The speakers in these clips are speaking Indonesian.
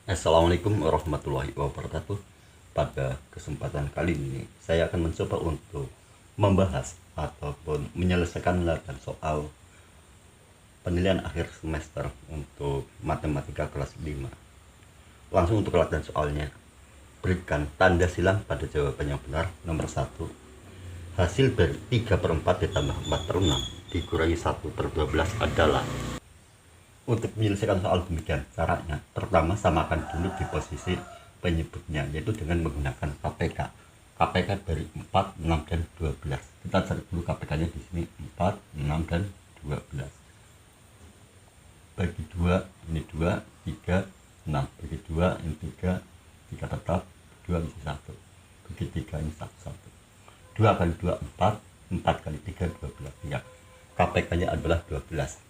Assalamualaikum warahmatullahi wabarakatuh. Pada kesempatan kali ini saya akan mencoba untuk membahas ataupun menyelesaikan ulangan soal penilaian akhir semester untuk matematika kelas 5. Langsung untuk ulangan soalnya. Berikan tanda silang pada jawaban yang benar. Nomor 1. Hasil dari 3/4 ditambah 4/6 dikurangi 1/12 adalah. Untuk menyelesaikan soal demikian caranya, pertama samakan dulu di posisi penyebutnya, yaitu dengan menggunakan KPK. KPK dari 4, 6, dan 12. Kita cari dulu KPK-nya di sini 4, 6, dan 12. Bagi 2, ini 2, 3, 6. Bagi 2, ini 3, 3 tetap, 2 isi 1. Bagi 3, ini 1, 1. 2 kali 2, 4, 4 kali 3, 12. Ya, KPK-nya adalah 12.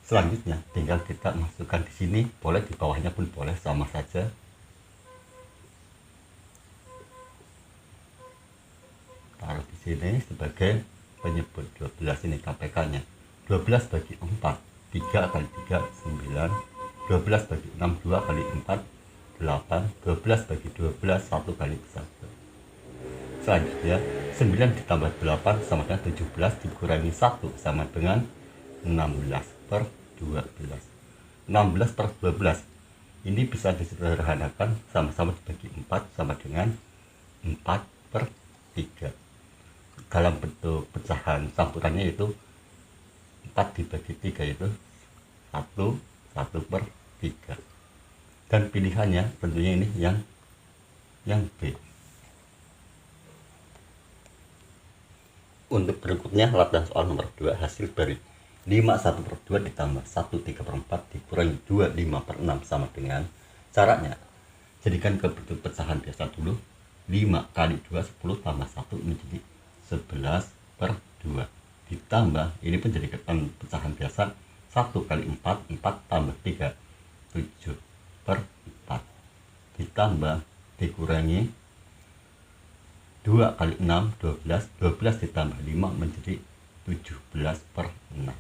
Selanjutnya tinggal kita masukkan di sini, boleh di bawahnya pun boleh, sama saja. Taruh di sini sebagai penyebut 12, ini KPK-nya. 12 bagi 4, 3 kali 3, 9. 12 bagi 6, 2 kali 4, 8. 12 bagi 12, 1 kali 1. Selanjutnya 9 ditambah 8 sama dengan 17 dikurangi 1 sama dengan 16/12. 16/12 ini bisa disederhanakan, sama-sama dibagi 4 sama dengan 4/3. Dalam bentuk pecahan campurannya itu 4 dibagi 3 itu 1/3. Dan pilihannya tentunya ini yang B. Untuk berikutnya latihan soal nomor 2, hasil dari 5/1/2 ditambah 1/3/4 dikurangi 2/5/6 sama dengan. Caranya, jadikan ke bentuk pecahan biasa dulu. 5 kali 2, 10 tambah 1 menjadi 11/2. Ditambah, ini pun jadikan pecahan biasa. 1 kali 4, 4 tambah 3, 7/4. Ditambah, dikurangi 2 kali 6, 12. 12 ditambah 5 menjadi 17/6.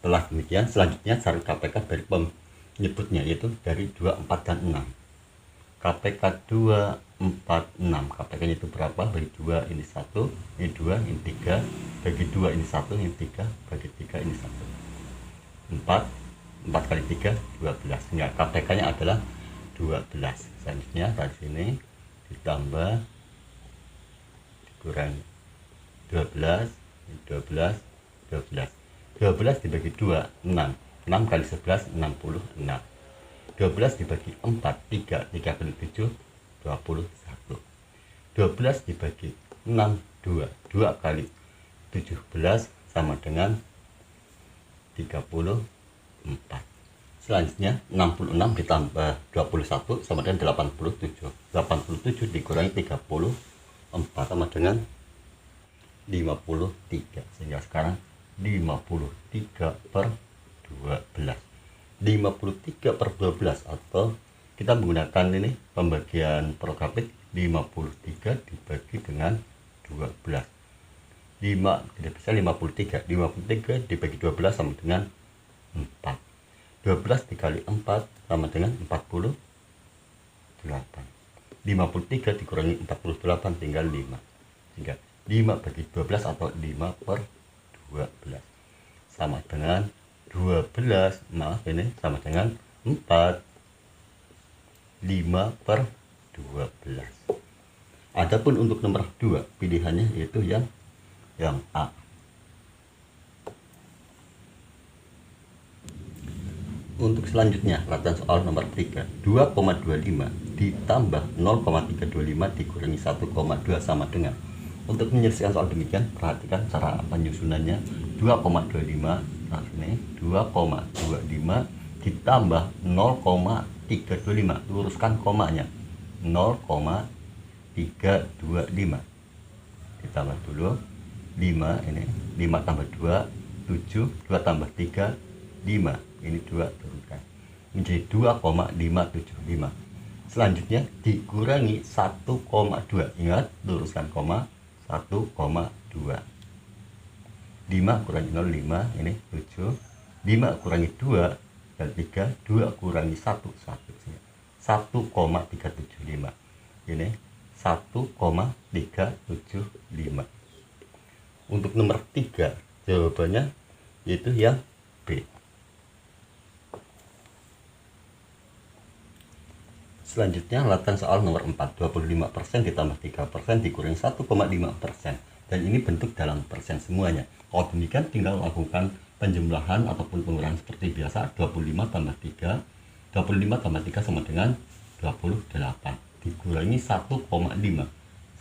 Setelah demikian, selanjutnya cari KPK dari penyebutnya, yaitu dari 2, 4, dan 6. KPK 2, 4, 6. KPK-nya itu berapa? Bagi 2 ini 1, ini 2, ini 3. Bagi 2 ini 1, ini 3. Bagi 3 ini 1. 4 kali 3, 12. Sehingga KPK-nya adalah 12. Selanjutnya dari sini ditambah, dikurangi 12, 12, 12. 12 dibagi 2, 6. 6 kali 11, 66. 12 dibagi 4, 3. 3 kali 7, 21. 12 dibagi 6, 2. 2 kali 17 sama dengan 34. Selanjutnya 66 ditambah 21 sama dengan 87. 87 dikurangi 34 sama dengan 53. Sehingga sekarang 53/12. 53/12 atau kita menggunakan ini pembagian prografik. 53 dibagi dengan 12. 5 tidak bisa 53. 53 dibagi 12 sama dengan 4. 12 dikali 4 sama dengan 48. 53 dikurangi 48 tinggal 5. Sehingga 5 bagi 12 atau 5/12 sama dengan 12. Maaf, ini sama dengan 4. 5/12. Adapun untuk nomor 2, pilihannya yaitu yang A. Untuk selanjutnya latihan soal nomor 3, 2,25 ditambah 0,325 dikurangi 1,2 sama dengan. Untuk menyelesaikan soal demikian, perhatikan cara penyusunannya. 2,25 ini 2,25 ditambah 0,325, luruskan komanya. 0,325 ditambah dulu 5, ini 5 tambah 2, 7. 2 tambah 3, 5. Ini 2 turunkan menjadi 2,575. Selanjutnya dikurangi 1,2. Ingat, luruskan koma. 1,2. 5 kurangi 0, 5. Ini 7. 5 kurangi 2 dikali 3, 2 kurangi 1, 1,375. Ini 1,375. Untuk nomor 3 jawabannya yaitu yang B. Selanjutnya latihan soal nomor 4, 25% ditambah 3% dikurangi 1,5%, dan ini bentuk dalam persen semuanya. Kalau demikian tinggal lakukan penjumlahan ataupun pengurangan seperti biasa. 25 tambah 3, 25 tambah 3 sama dengan 28 dikurangi 1,5,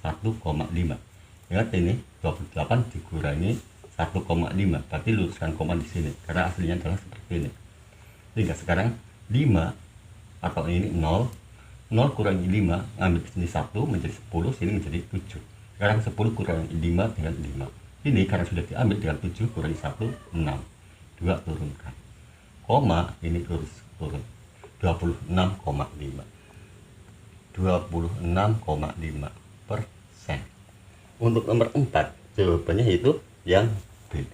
1,5. Ingat ini 28 dikurangi 1,5, berarti luruskan koma di sini karena aslinya adalah seperti ini. Sehingga sekarang 5 atau ini 0 kurangi 5, ambil sini 1 menjadi 10, sini menjadi 7. Sekarang 10 kurangi 5 dengan 5. Ini karena sudah diambil dengan 7 kurangi 1, 6. 2 turunkan. Koma ini turun. 26,5. 26,5%. Untuk nomor 4 jawabannya itu yang B.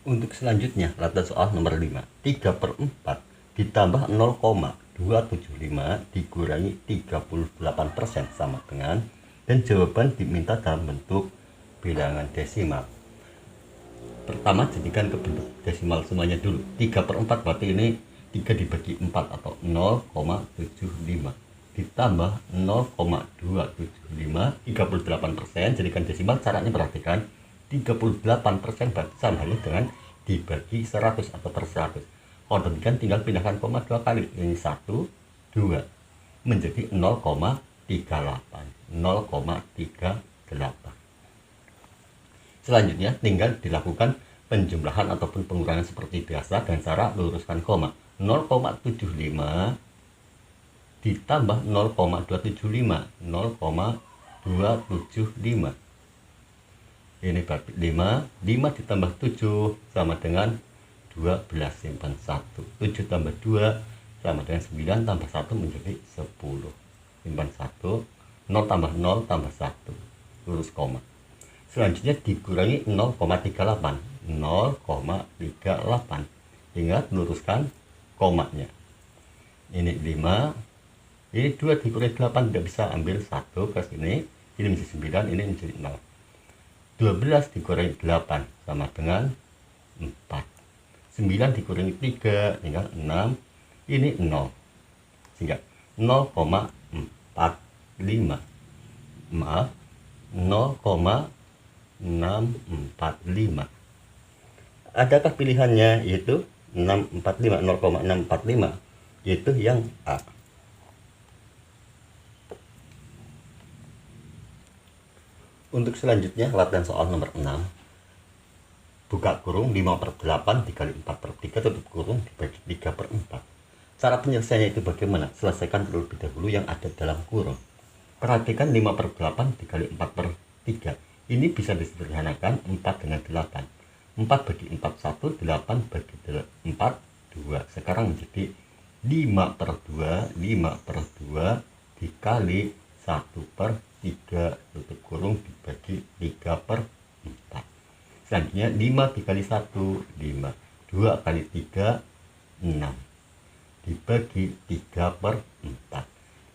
Untuk selanjutnya, latihan soal nomor 5. 3/4 ditambah 0,275 dikurangi 38% sama dengan, dan jawaban diminta dalam bentuk bilangan desimal. Pertama, jadikan ke bentuk desimal semuanya dulu. 3/4 berarti ini 3 dibagi 4 atau 0,75. Ditambah 0,275, 38%, jadikan desimal. Caranya perhatikan, 38% berarti sama halnya dengan dibagi 100 atau per 100. Kalau demikian tinggal pindahkan koma 2 kali. Ini 1, 2 menjadi 0,38. 0,38. Selanjutnya tinggal dilakukan penjumlahan ataupun pengurangan seperti biasa dengan cara luruskan koma. 0,75 ditambah 0,275, 0,275. Ini berarti 5 ditambah 7 sama dengan 12, simpan 1. 7 tambah 2 sama dengan 9, tambah 1 menjadi 10. Simpan 1. 0 tambah 0 tambah 1. Lurus koma. Selanjutnya dikurangi 0,38. 0,38. Ingat luruskan komanya. Ini 5. Ini 2 dikurangi 8, tidak bisa ambil 1 ke sini. Ini menjadi 9, ini menjadi 0. 12 dikurangi 8 sama dengan 4. 9 dikurangi 3 tinggal 6. Ini 0. Sehingga 0,45. Maaf, 0,645. Adakah pilihannya yaitu 645, 0,645, yaitu yang A. Untuk selanjutnya latihan soal nomor 6. Buka kurung 5/8 dikali 4/3 tutup kurung dibagi 3/4. Cara penyelesaiannya itu bagaimana? Selesaikan terlebih dahulu yang ada dalam kurung. Perhatikan 5/8 dikali 4/3. Ini bisa disederhanakan 4 dengan 8. 4 bagi 4 1, 8 bagi 4 2. Sekarang menjadi 5/2, 5/2 dikali 1/3 tutup kurung dibagi 3/4. Selanjutnya 5 dikali 1, 5. 2 kali 3, 6. Dibagi 3/4.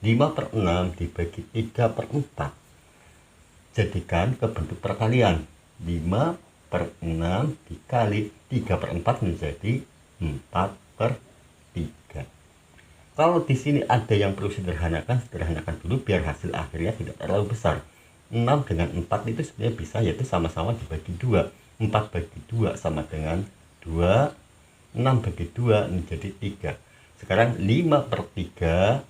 5/6 dibagi 3/4. Jadikan ke bentuk perkalian. 5/6 dikali 3/4 menjadi 4/3. Kalau di sini ada yang perlu sederhanakan dulu biar hasil akhirnya tidak terlalu besar. 6 dengan 4 itu sebenarnya bisa, yaitu sama-sama dibagi 2. 4 bagi 2 sama dengan 2. 6 bagi 2 menjadi 3. Sekarang 5/3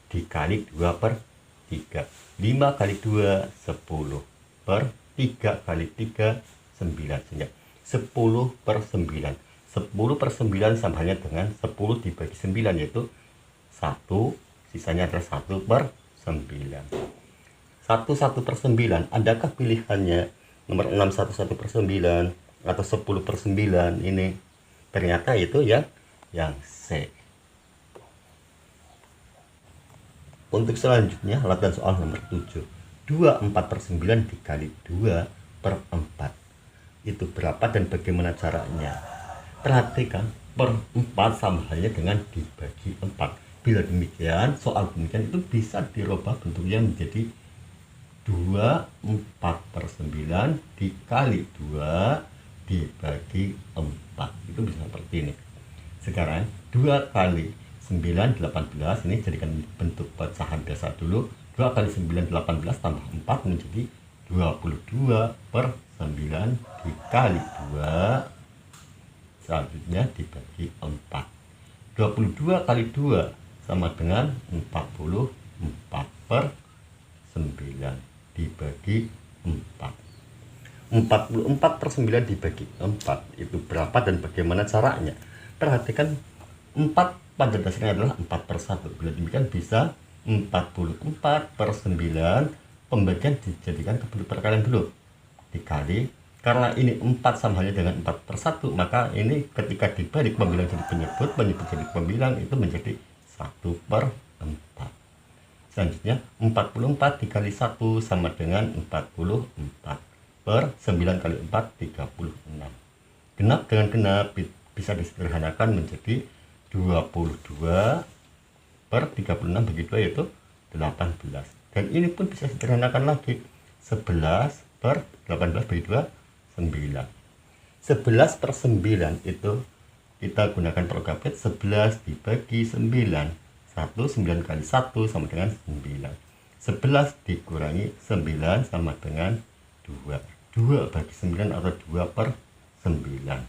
dikali 2/3. 5 kali 2, 10. Per 3 kali 3, 9. Sehingga 10/9. 10/9 sama halnya dengan 10 dibagi 9, yaitu 1. Sisanya adalah 1/9. 1/9. Adakah pilihannya nomor 6 1/9 atau 10/9? Ini ternyata itu yang C. Untuk selanjutnya latihan soal nomor 7. 2/4/9 dikali 2/4. itu berapa dan bagaimana caranya. Perhatikan, per 4 sama halnya dengan dibagi 4. Bila demikian, soal demikian itu bisa dirubah bentuknya menjadi 24/9 dikali 2 dibagi 4. Itu bisa seperti ini. Sekarang 2 kali 9, 18, ini jadikan bentuk pecahan biasa dulu. 2 kali 9, 18 tambah 4 menjadi 22/9 dikali 2, selanjutnya dibagi 4. 22 kali 2 sama dengan 44/9 dibagi 4. 44/9 dibagi 4 itu berapa dan bagaimana caranya. Perhatikan, 4 pada dasarnya adalah 4/1. Bila demikian bisa 44/9, pembagian dijadikan ke bentuk perkalian dulu, dikali, karena ini 4 sama halnya dengan 4/1, maka ini ketika dibalik pembilang jadi penyebut, penyebut jadi pembilang, itu menjadi 1/4. Selanjutnya 44 dikali 1 sama dengan 44, per 9 kali 4 36. Genap dengan genap bisa disederhanakan menjadi 22/36 bagi 2 yaitu 18. Dan ini pun bisa disederhanakan lagi, 11/18 bagi 2 9. 11/9 itu kita gunakan program 11 dibagi 9. 9 kali 1 sama dengan 9. 11 dikurangi 9 sama dengan 2. 2 bagi 9 atau 2/9.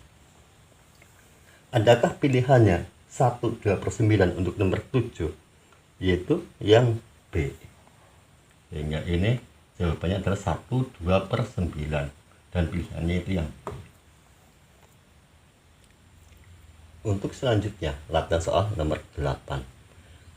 Adakah pilihannya 1, 2/9 untuk nomor 7? Yaitu yang B. Sehingga ini jawabannya adalah 1, 2/9. Dan pilihannya itu yang B. Untuk selanjutnya, latihan soal nomor 8.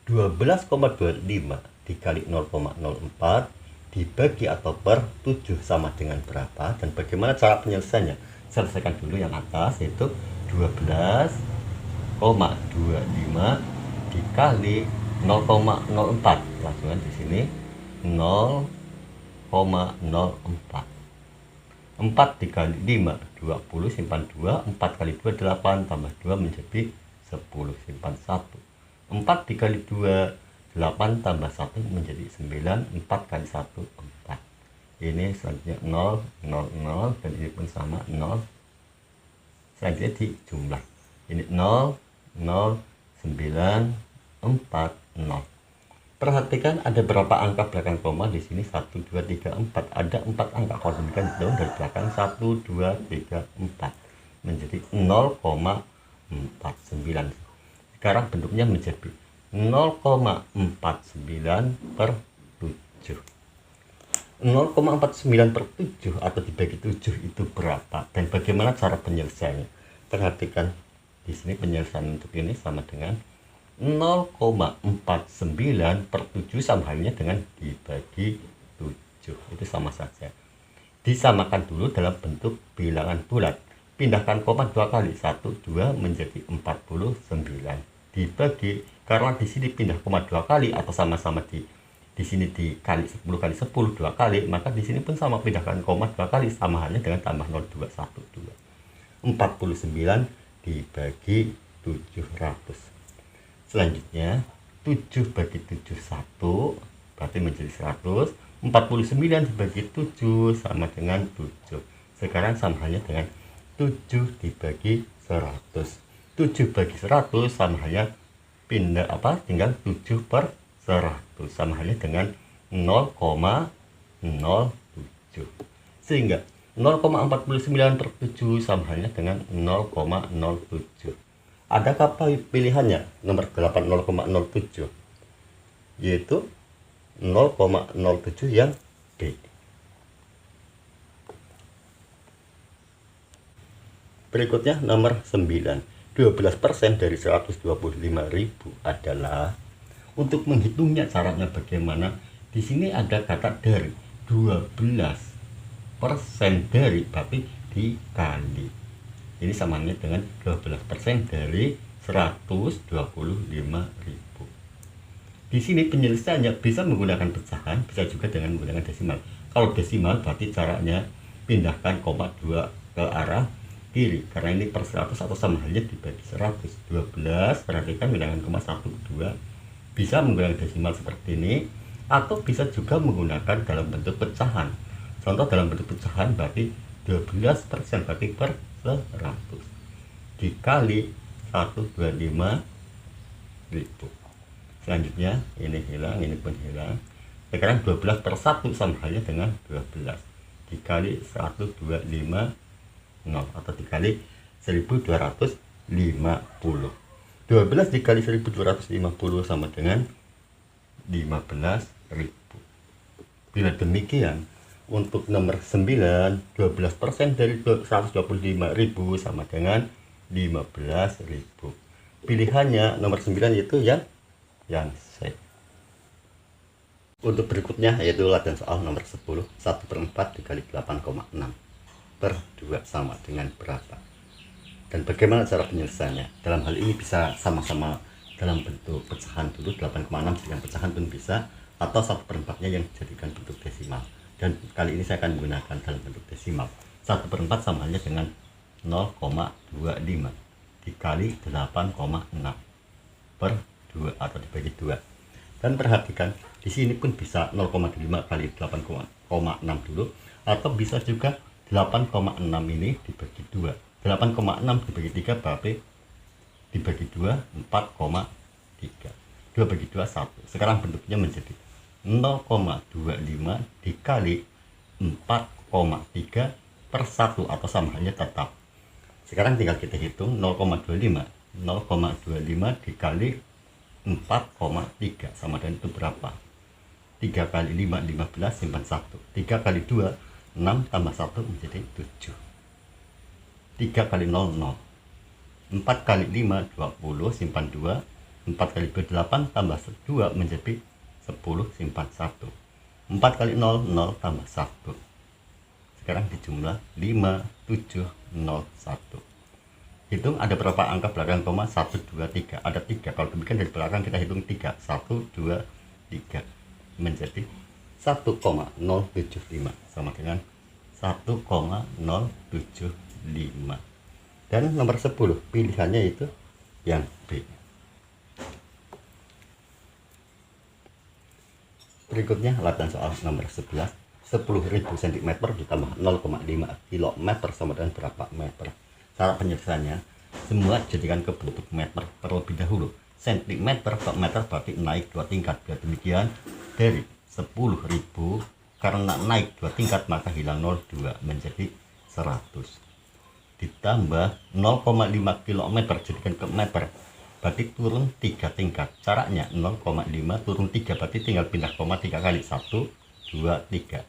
12,25 dikali 0,04 dibagi atau per 7 sama dengan berapa dan bagaimana cara penyelesaiannya. Selesaikan dulu yang atas, yaitu 12,25 dikali 0,04. Langsung di sini 0,04. 4 dikali 5 20, simpan 2. 4 kali 2 8, tambah 2 menjadi 10, simpan 1. 4 dikali 2 8 tambah 1 menjadi 9. 4 kali 1 4. Ini selanjutnya 0 0 0 dan ini pun sama 0. Selanjutnya di jumlah, ini 0 0 9 4 0. Perhatikan ada berapa angka belakang koma di sini, 1 2 3 4. Ada 4 angka, kalau demikian hitung dari belakang 1 2 3 4 menjadi 0,49. Sekarang bentuknya menjadi 0,49/7. 0,49/7 atau dibagi 7 itu berapa dan bagaimana cara penyelesaiannya. Perhatikan di sini penyelesaian untuk ini sama dengan 0,49/7 sama halnya dengan dibagi 7. Itu sama saja. Disamakan dulu dalam bentuk bilangan bulat. Pindahkan koma 2 kali, 1 2 menjadi 49. Dibagi, karena di sini pindah koma 2 kali atau sama-sama di sini dikali 10 kali 10 2 kali, maka di sini pun sama, pindahkan koma 2 kali sama halnya dengan tambah 0 2 1 2. 49 dibagi 700. Selanjutnya 7 bagi 7 1, berarti menjadi 100. 49 dibagi 7 sama dengan 7. Sekarang sama halnya dengan 7 dibagi 100. 7 bagi 100 sama halnya tinggal 7/100 sama halnya dengan 0,07. Sehingga 0,49/7 sama halnya dengan 0,07. Adakah pilihannya nomor 8 0,07, yaitu 0,07 yang B. Berikutnya nomor 9. 12% dari 125.000 adalah, untuk menghitungnya caranya bagaimana. Di sini ada kata dari, 12% dari, berarti dikali. Ini samanya dengan 12% dari 125.000. Di sini penyelesaiannya bisa menggunakan pecahan, bisa juga dengan menggunakan desimal. Kalau desimal berarti caranya pindahkan koma 2 ke arah kiri karena ini per 100 atau sama halnya dibagi 100. 12 perhatikan pindahkan koma 1 ke 2, bisa menggunakan desimal seperti ini atau bisa juga menggunakan dalam bentuk pecahan. Contoh dalam bentuk pecahan berarti 12% berarti per 100 dikali 125.000. Selanjutnya ini hilang, ini pun hilang. Sekarang 12 per 1 sama halnya dengan 12 dikali 1250 atau dikali 1250. 12 dikali 1250 sama dengan 15.000. Bila demikian, untuk nomor 9, 12% dari 125.000 sama dengan 15.000. Pilihannya nomor 9 itu yang C. Untuk berikutnya yaitu latihan soal nomor 10. 1/4 dikali 8,6 per 2 sama dengan berapa? Dan bagaimana cara penyelesaiannya? Dalam hal ini bisa sama-sama dalam bentuk pecahan dulu, 8,6 jadikan pecahan pun bisa, atau 1/4-nya yang dijadikan bentuk desimal. Dan kali ini saya akan menggunakan dalam bentuk desimal. 1/4 sama halnya dengan 0,25 dikali 8,6 per 2 atau dibagi 2. Dan perhatikan di sini pun bisa 0,5 kali 8,6 dulu, atau bisa juga 8,6 ini dibagi 2. 8,6 dibagi 3 berarti dibagi 2 4,3. 2 bagi 2 1. Sekarang bentuknya menjadi 0,25 dikali 4,3 per 1 atau sama halnya tetap. Sekarang tinggal kita hitung 0,25. 0,25 dikali 4,3 sama dengan itu berapa? 3 kali 5 15, simpan 1. 3 kali 2 6 tambah 1 menjadi 7. 3 kali 0 0. 4 kali 5 20, simpan 2. 4 kali 2 8 tambah 2 menjadi 10, simpan 1. 4 kali 0 0 tambah 1. Sekarang dijumlah 5 7 0 1. Hitung ada berapa angka belakang koma? 1 2 3. Ada 3. Kalau demikian dari belakang kita hitung 3. 1 2 3 menjadi 1,075 sama dengan 1,075. Dan nomor 10 pilihannya itu yang B. Berikutnya latihan soal nomor 11. 10.000 cm ditambah 0,5 km sama dengan berapa meter? Cara penyelesaiannya, semua jadikan ke bentuk meter terlebih dahulu. Cm ke meter berarti naik 2 tingkat. Bila demikian, dari 10.000 karena naik 2 tingkat maka hilang 0,2 menjadi 100. Ditambah 0,5 km jadikan ke meter berarti turun 3 tingkat. Caranya 0,5 turun 3 berarti tinggal pindah koma 3 kali 1 2 3.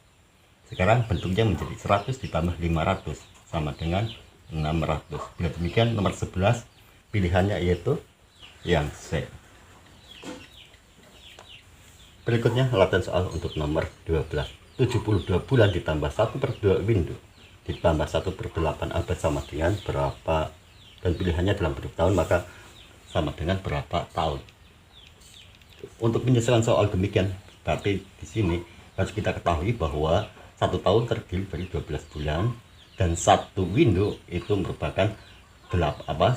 Sekarang bentuknya menjadi 100 ditambah 500 sama dengan 600. Bila demikian nomor 11 pilihannya yaitu yang C. Berikutnya latihan soal untuk nomor 12. 72 bulan ditambah 1/2 window ditambah 1/8 abad sama dengan berapa? Dan pilihannya dalam bentuk tahun maka sama dengan berapa tahun. Untuk penyelesaian soal demikian berarti di sini harus kita ketahui bahwa 1 tahun terdiri dari 12 bulan dan 1 window itu merupakan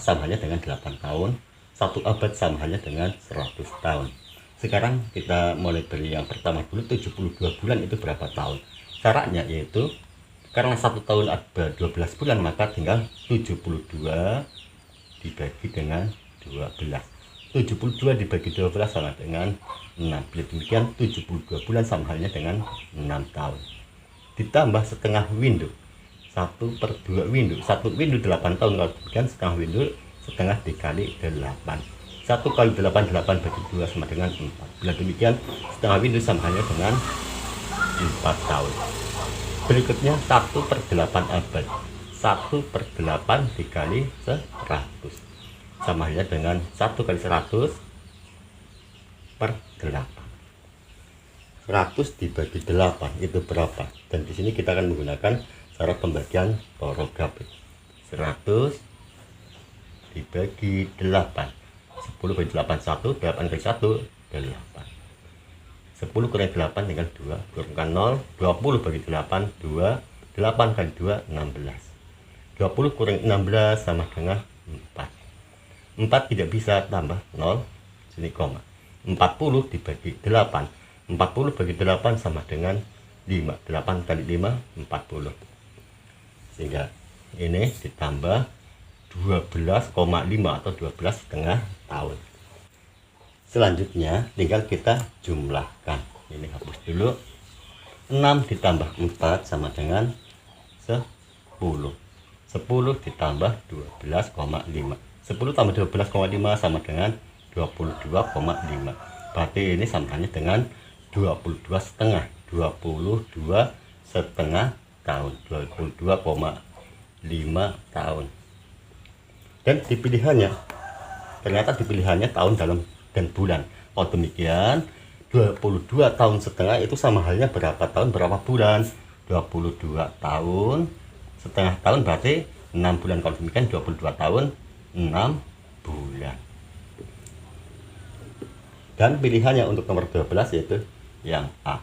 sama halnya dengan 8 tahun. 1 abad sama halnya dengan 100 tahun. Sekarang kita mulai dari yang pertama dulu. 72 bulan itu berapa tahun? Caranya yaitu karena 1 tahun ada 12 bulan maka tinggal 72 dibagi dengan 12. 72 dibagi 12 sama dengan 6. Bila demikian 72 bulan sama halnya dengan 6 tahun. Ditambah setengah window. 1/2 window. 1 window 8 tahun. Kalau demikian setengah window setengah dikali 8. 1 kali 8 8 bagi 2 sama dengan 4. Bila demikian setengah window sama halnya dengan 4 tahun. Berikutnya 1/8 abad. 1/8 dikali 100 sama halnya dengan 1 kali 100 per 8. 100 dibagi 8 itu berapa? Dan di sini kita akan menggunakan cara pembagian porogapik. 100 dibagi 8. 10 bagi 8 1, 8 kali 1 8. 10 kurangi 8 tinggal 2, turunkan 0. 20 bagi 8 2, 8 kali 2 16. 20 kurang 16 sama dengan 4. 4 tidak bisa tambah 0, sini koma. 40 dibagi 8. 40 bagi 8 sama dengan 5. 8 kali 5 40. Sehingga ini ditambah 12,5 atau 12,5 tahun. Selanjutnya tinggal kita jumlahkan. Ini hapus dulu. 6 ditambah 4 sama dengan 10. 10 ditambah 12,5. 10 tambah 12,5 sama dengan 22,5. Berarti ini samanya dengan 22 setengah. 22 setengah tahun. 22,5 tahun. Dan di pilihannya, ternyata di pilihannya tahun, dalam, dan bulan. Oh demikian, 22 tahun setengah itu sama halnya berapa tahun berapa bulan. 22 tahun setengah tahun berarti 6 bulan. Kalau demikian 22 tahun 6 bulan. Dan pilihannya untuk nomor 12 yaitu yang A.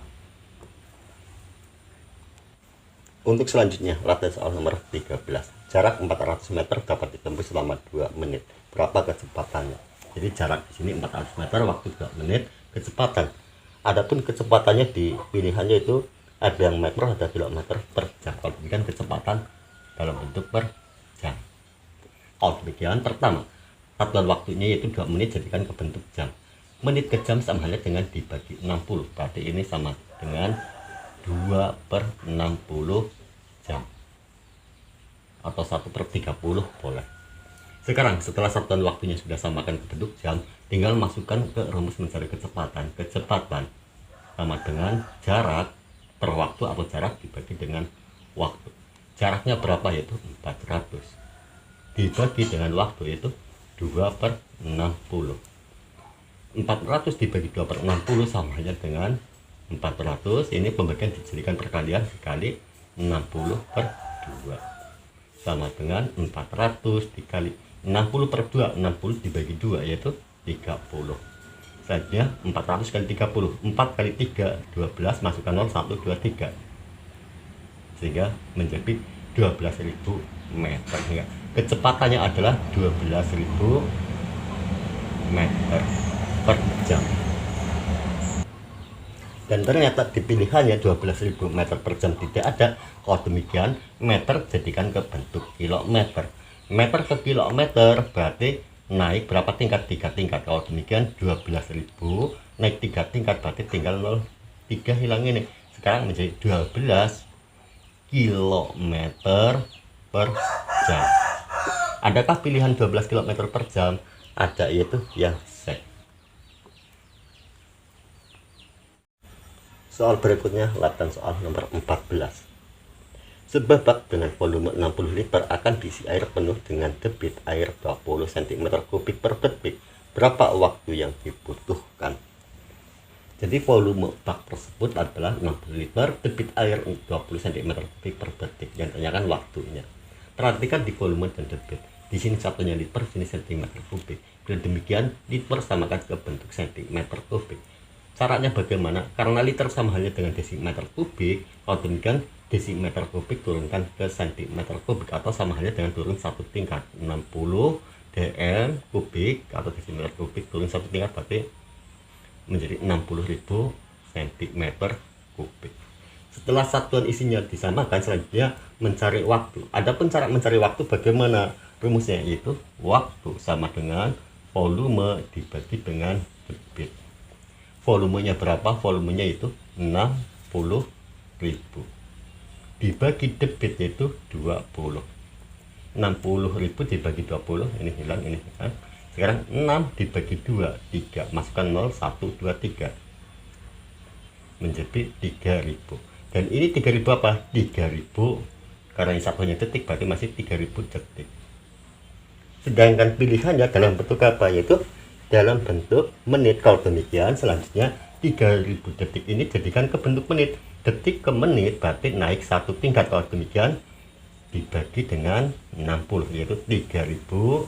Untuk selanjutnya, latihan soal nomor 13. Jarak 400 meter dapat ditempuh selama 2 menit. Berapa kecepatannya? Jadi jarak di sini 400 meter, waktu 2 menit, kecepatan. Adapun kecepatannya di pilihannya itu ada yang meter, ada kilometer per jam. Kalau demikian kecepatan dalam bentuk per jam. Kalau demikian, pertama, satuan waktunya yaitu 2 menit, jadikan ke bentuk jam. Menit ke jam sama halnya dengan dibagi 60. Berarti ini sama dengan 2 per 60 jam. Atau 1 per 30 boleh. Sekarang setelah satuan waktunya sudah samakan ke bentuk jam, tinggal masukkan ke rumus mencari kecepatan. Kecepatan sama dengan jarak per waktu atau jarak dibagi dengan waktu. Jaraknya berapa? Yaitu 400. Dibagi dengan waktu itu 2 per 60. 400 dibagi 2 per 60 sama halnya dengan 400. Ini pembagian dijadikan perkalian dikali 60 per 2 sama dengan 400 dikali 60 per 2. 60 dibagi 2 yaitu 30. Selanjutnya 400 kali 30. 4 kali 3 12, masukkan 0 1 2 3, sehingga menjadi 12.000 meter. Kecepatannya adalah 12.000 meter per jam. Dan ternyata di pilihannya 12.000 meter per jam tidak ada. Kalau demikian, meter jadikan ke bentuk kilometer. Meter ke kilometer berarti naik berapa tingkat? 3 tingkat. Kalau demikian 12.000 naik 3 tingkat berarti tinggal 0, 3 hilang ini. Sekarang menjadi 12 kilometer per jam. Adakah pilihan 12 kilometer per jam? Ada, yaitu yang C. Soal berikutnya, latihan soal nomor 14. Sebuah bak dengan volume 60 liter akan diisi air penuh dengan debit air 20 cm3 per detik. Berapa waktu yang dibutuhkan? Jadi volume bak tersebut adalah 60 liter, debit air 20 cm3 per detik. Yang tanyakan waktunya. Perhatikan di volume dan debit. Di sini satunya liter, sini cm3. Dan demikian liter samakan ke bentuk cm3. Caranya bagaimana? Karena liter sama halnya dengan desimeter kubik, kalau demikian desimeter kubik turunkan ke centimeter kubik, atau sama halnya dengan turun 1 tingkat. 60 dm kubik atau desimeter kubik turun 1 tingkat berarti menjadi 60.000 centimeter kubik. Setelah satuan isinya disamakan, selanjutnya mencari waktu. Adapun cara mencari waktu bagaimana? Rumusnya yaitu waktu sama dengan volume dibagi dengan debit. Volumenya berapa? Volumenya itu 60.000 dibagi debit yaitu 20. 60.000 dibagi 20, ini hilang, ini hilang. Sekarang 6 dibagi 2, 3, masukkan 0 1 2 3 menjadi 3.000. Dan ini 3.000 apa? 3.000 karena ini satunya detik berarti masih 3.000 detik. Sedangkan pilihannya dalam bentuk apa? Yaitu dalam bentuk menit. Kalau demikian, selanjutnya 3.000 detik ini jadikan ke bentuk menit. Detik ke menit berarti naik 1 tingkat. Kalau demikian dibagi dengan 60, yaitu 3.000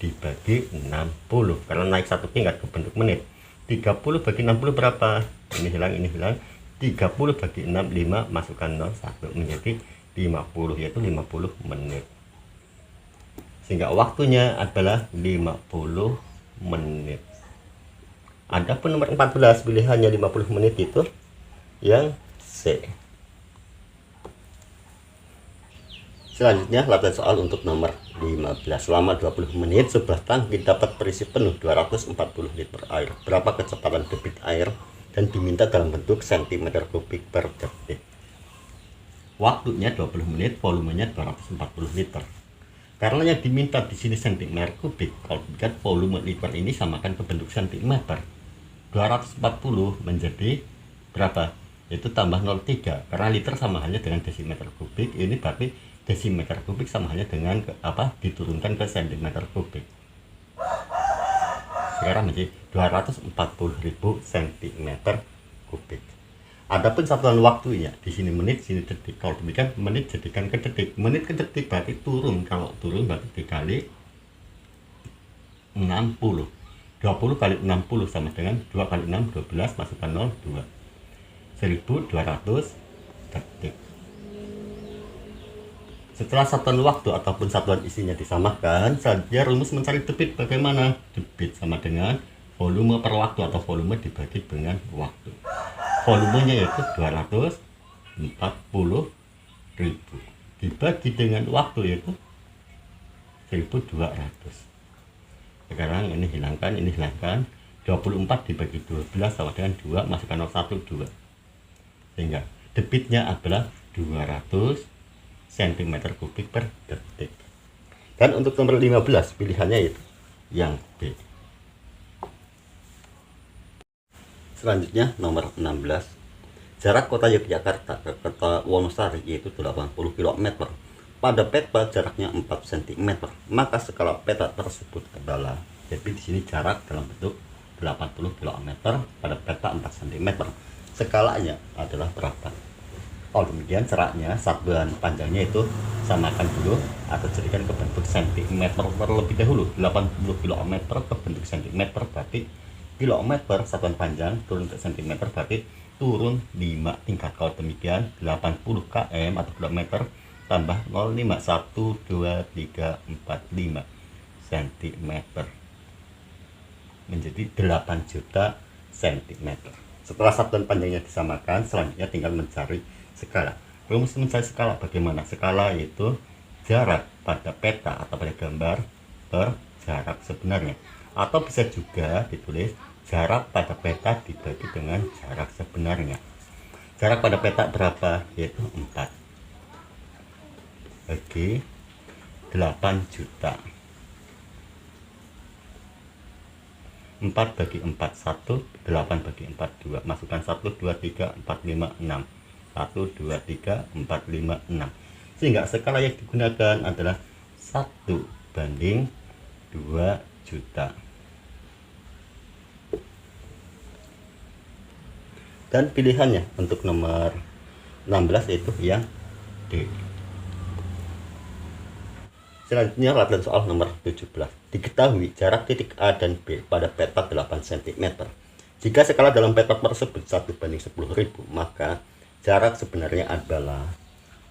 dibagi 60 karena naik 1 tingkat ke bentuk menit. 30 bagi 60 berapa? Ini hilang, ini hilang. 30 bagi 6, 5 masukkan 0, 1 menjadi 50, yaitu 50 menit. Sehingga waktunya adalah 50 menit. Adapun nomor 14 pilihannya 50 menit itu yang C. Selanjutnya latihan soal untuk nomor 15. Selama 20 menit sebuah tangki dapat berisi penuh 240 liter air. Berapa kecepatan debit air dan diminta dalam bentuk cm kubik per detik. Waktunya 20 menit, volumenya 240 liter. Karena yang diminta di sini cm kubik, kalau dilihat volume liter ini samakan ke bentuk cm. 240 menjadi berapa? Itu tambah 0,3 karena liter sama halnya dengan desimeter kubik. Ini berarti desimeter kubik sama halnya dengan diturunkan ke cm kubik. Sekarang menjadi 240.000 cm kubik. Adapun satuan waktunya di sini menit, sini detik. Kalau demikian menit jadikan ke detik. Menit ke detik berarti turun. Kalau turun berarti dikali 60. 20 kali 60 sama dengan 2 kali 6, 12, masukkan 0, 2. 1200 detik. Setelah satuan waktu ataupun satuan isinya disamakan, selanjutnya rumus mencari debit bagaimana? Debit sama dengan volume per waktu atau volume dibagi dengan waktu. Volumenya yaitu 240.000 dibagi dengan waktu yaitu 1200. Sekarang ini hilangkan, 24 dibagi 12 sama dengan 2, masukkan 01, 2. Sehingga debitnya adalah 200 cm kubik per detik. Dan untuk nomor 15 pilihannya itu yang B. Selanjutnya nomor 16. Jarak kota Yogyakarta ke kota Wonosari yaitu 80 km. Pada peta jaraknya 4 cm, maka skala peta tersebut adalah, jadi di sini jarak dalam bentuk 80 km pada peta 4 cm. Skalanya adalah berapa? Kalau demikian caranya satuan panjangnya itu samakan dulu atau jadikan ke bentuk cm terlebih dahulu. 80 km ke bentuk cm berarti kilometer satuan panjang turun ke cm berarti turun 5 tingkat. Kalau demikian 80 km atau kilometer tambah 0,5, 1, 2, 3, 4, 5 cm menjadi 8 juta cm. Setelah satuan panjangnya disamakan, selanjutnya tinggal mencari skala. Rumus mencari skala bagaimana? Skala yaitu jarak pada peta atau pada gambar per jarak sebenarnya, atau bisa juga ditulis jarak pada peta dibagi dengan jarak sebenarnya. Jarak pada peta berapa? Yaitu 4 bagi 8 juta. 4 bagi 4, 1, 8 bagi 4, 2. Masukkan 1, 2, 3, 4, 5, 6. 1, 2, 3, 4, 5, 6. Sehingga skala yang digunakan adalah 1 banding 2 juta. Dan pilihannya untuk nomor 16 yaitu yang D. Selanjutnya latihan soal nomor 17. Diketahui jarak titik A dan B pada peta 8 cm. Jika skala dalam peta tersebut 1 banding 10.000, maka jarak sebenarnya adalah,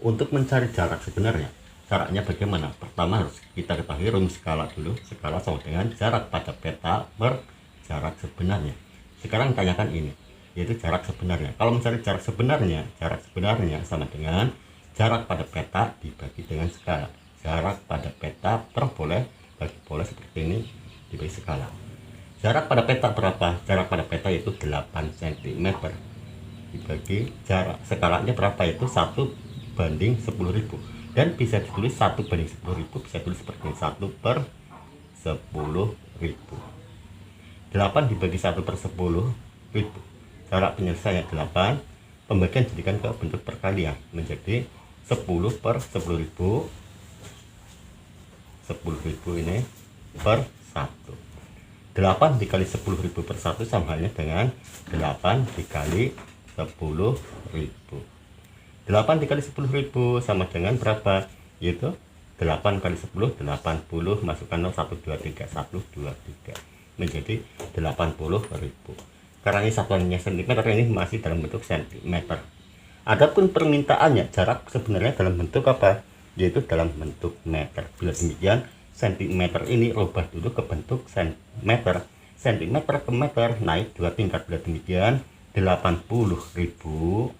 untuk mencari jarak sebenarnya, caranya bagaimana? Pertama harus kita ketahui rumus skala dulu. Skala sama dengan jarak pada peta per jarak sebenarnya. Sekarang tanyakan ini, yaitu jarak sebenarnya. Kalau mencari jarak sebenarnya sama dengan jarak pada peta dibagi dengan skala. Jarak pada peta per boleh bagi boleh seperti ini dibagi skala. Jarak pada peta berapa? Jarak pada peta yaitu 8 cm dibagi jarak skalanya berapa? Yaitu 1 banding 10.000. Dan bisa ditulis 1 banding 10.000, bisa tulis seperti ini, 1 per 10.000. 8 dibagi 1 per 10.000. Jarak penyelesaiannya 8. Pembagian jadikan ke bentuk perkalian menjadi 10 per 10.000. 10.000 ini per 1. 8 dikali 10.000 per 1 sama halnya dengan 8 dikali 10.000. 8 dikali 10.000 sama dengan berapa? Yaitu 8 kali 10, 80. Masukkan 0, 1, 2, 3, 1, 2, 3 menjadi 80.000. karena ini satuannya sentimeter, ini masih dalam bentuk sentimeter. Adapun permintaannya jarak sebenarnya dalam bentuk apa, yaitu dalam bentuk meter. Bila demikian, sentimeter ini rubah dulu ke bentuk meter, sentimeter ke meter naik 2 tingkat. Bila demikian 80.000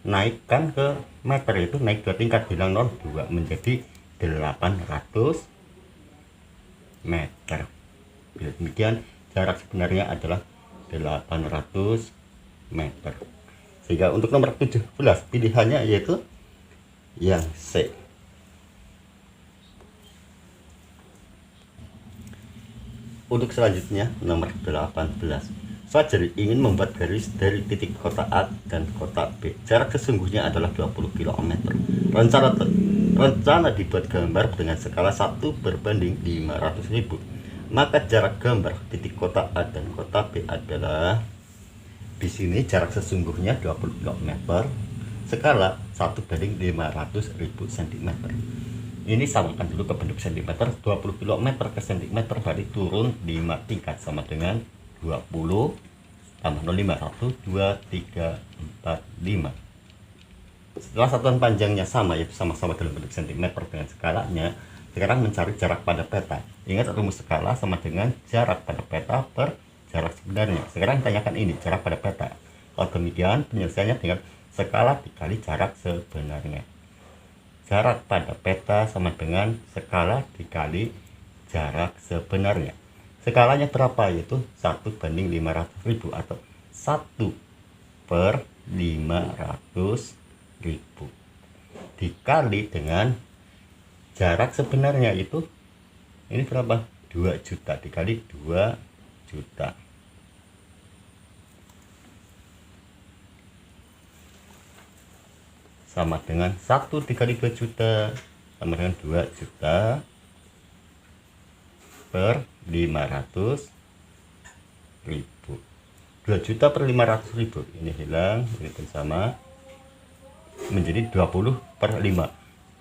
naikkan ke meter, itu naik 2 tingkat, bilang 02 menjadi 800 meter. Bila demikian jarak sebenarnya adalah 800 meter. Sehingga untuk nomor 17 pilihannya yaitu yang C. Untuk selanjutnya nomor 18, Fajri ingin membuat garis dari titik kota A dan kota B. Jarak sesungguhnya adalah 20 km. Rencana dibuat gambar dengan skala 1/500.000. Maka jarak gambar titik kota A dan kota B adalah, di sini jarak sesungguhnya 20 km, skala 1/500.000 cm. Ini samakan dulu ke bentuk cm. 20 km ke cm berarti turun 5 tingkat, sama dengan 20 tambah 05, 1, 2, 3, 4, 5. Setelah satuan panjangnya sama, yaitu sama-sama dalam bentuk cm dengan skalanya, sekarang mencari jarak pada peta. Ingat rumus skala sama dengan jarak pada peta per jarak sebenarnya. Sekarang tanyakan ini jarak pada peta. Kalau demikian penyelesaiannya dengan skala dikali jarak sebenarnya. Jarak pada peta sama dengan skala dikali jarak sebenarnya. Skalanya berapa? Yaitu 1/500.000 atau 1/500.000 dikali dengan jarak sebenarnya, itu ini berapa? 2 juta dikali 2 juta. Sama dengan 1 dikali 2 juta sama dengan 2 juta per 500.000. 2 juta per 500.000 ini hilang, ini bersama menjadi 20/5.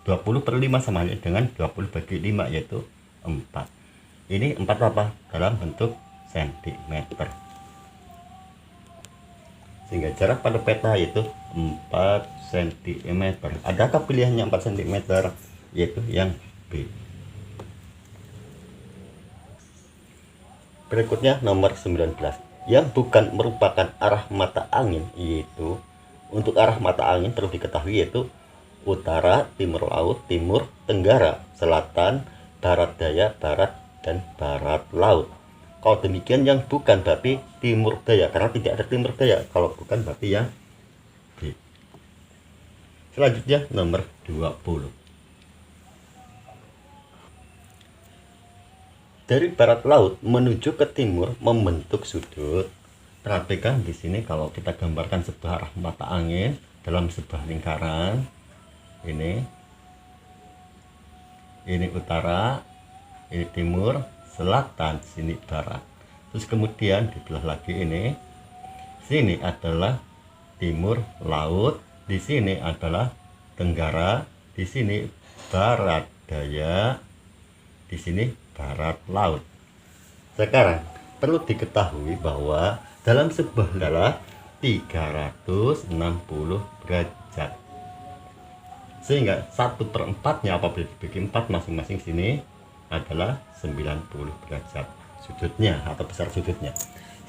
20/5 sama halnya dengan 20 bagi 5, yaitu 4. Ini 4 apa? Dalam bentuk sentimeter. Sehingga jarak pada peta yaitu 4 cm. Adakah pilihannya 4 cm? Yaitu yang B. Berikutnya nomor 19, yang bukan merupakan arah mata angin, yaitu untuk arah mata angin perlu diketahui yaitu utara, timur laut, timur, tenggara, selatan, barat daya, barat, dan barat laut. Kalau demikian yang bukan berarti timur daya, karena tidak ada timur daya. Kalau bukan berarti yang B. Selanjutnya nomor 20. Dari barat laut menuju ke timur membentuk sudut. Perhatikan di sini kalau kita gambarkan sebuah arah mata angin dalam sebuah lingkaran. Ini utara, ini timur, selatan, sini barat. Terus kemudian dibelah lagi ini. Sini adalah timur laut, di sini adalah tenggara, di sini barat daya, di sini barat laut. Sekarang perlu diketahui bahwa dalam sebuah adalah 360 derajat. Sehingga 1/4-nya apabila dibagi 4 masing-masing sini adalah 90 derajat sudutnya atau besar sudutnya.